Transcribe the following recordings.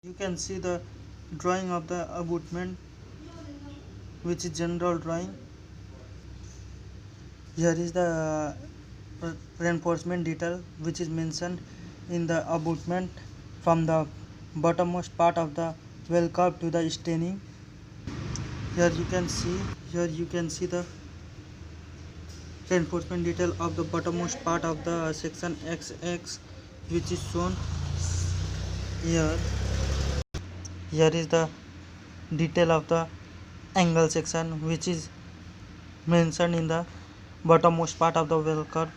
You can see the drawing of the abutment, which is general drawing. Here is the reinforcement detail which is mentioned in the abutment from the bottommost part of the well curve to the staining. Here you can see the reinforcement detail of the bottommost part of the section XX, which is shown here. Here is the detail of the angle section which is mentioned in the bottommost part of the well curve.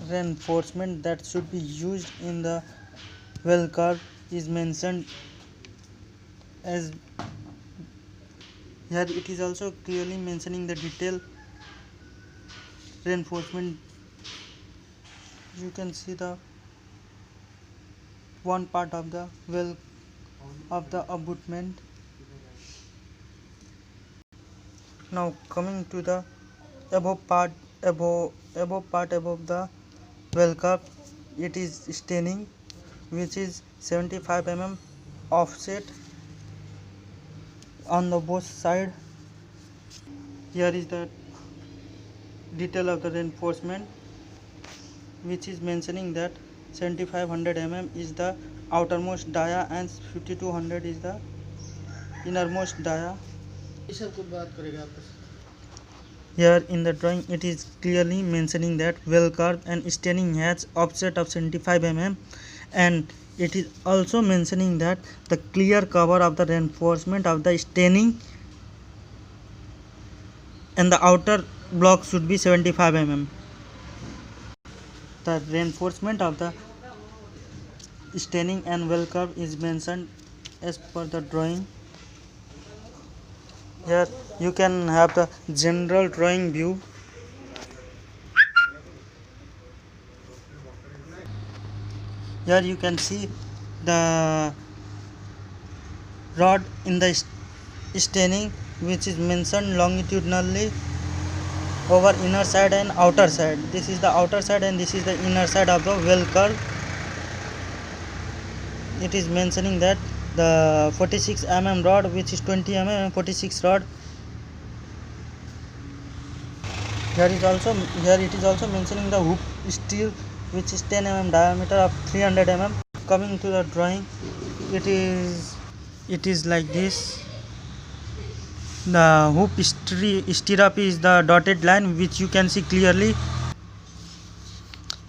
Reinforcement that should be used in the well curve is mentioned as here. It is also clearly mentioning the detail reinforcement. You can see the one part of the well of the abutment. Now coming to the above part above the well curve, it is staining which is 75 mm offset on the both side. Here is the detail of the reinforcement which is mentioning that 7500 mm is the outermost dia and 5200 is the innermost dia. Here in the drawing it is clearly mentioning that well curve and staining has offset of 75 mm, and it is also mentioning that the clear cover of the reinforcement of the staining and the outer block should be 75 mm. The reinforcement of the staining and well curve is mentioned as per the drawing. Here you can have the general drawing view. Here you can see the rod in the staining which is mentioned longitudinally over inner side and outer side. This is the outer side and this is the inner side of the well curve. It is mentioning that the 46 mm rod which is 20 mm and 46 rod. Here it is also mentioning the hoop steel which is 10 mm diameter of 300 mm. Coming to the drawing, it is like this. The hoop stirrup is the dotted line which you can see clearly.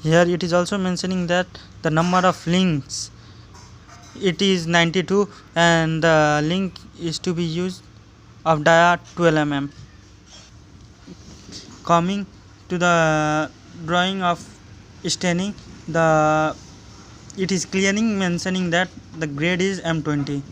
Here it is also mentioning that the number of links, it is 92, and the link is to be used of dia 12 mm. Coming to the drawing of staining, it is clearly mentioning that the grade is M20.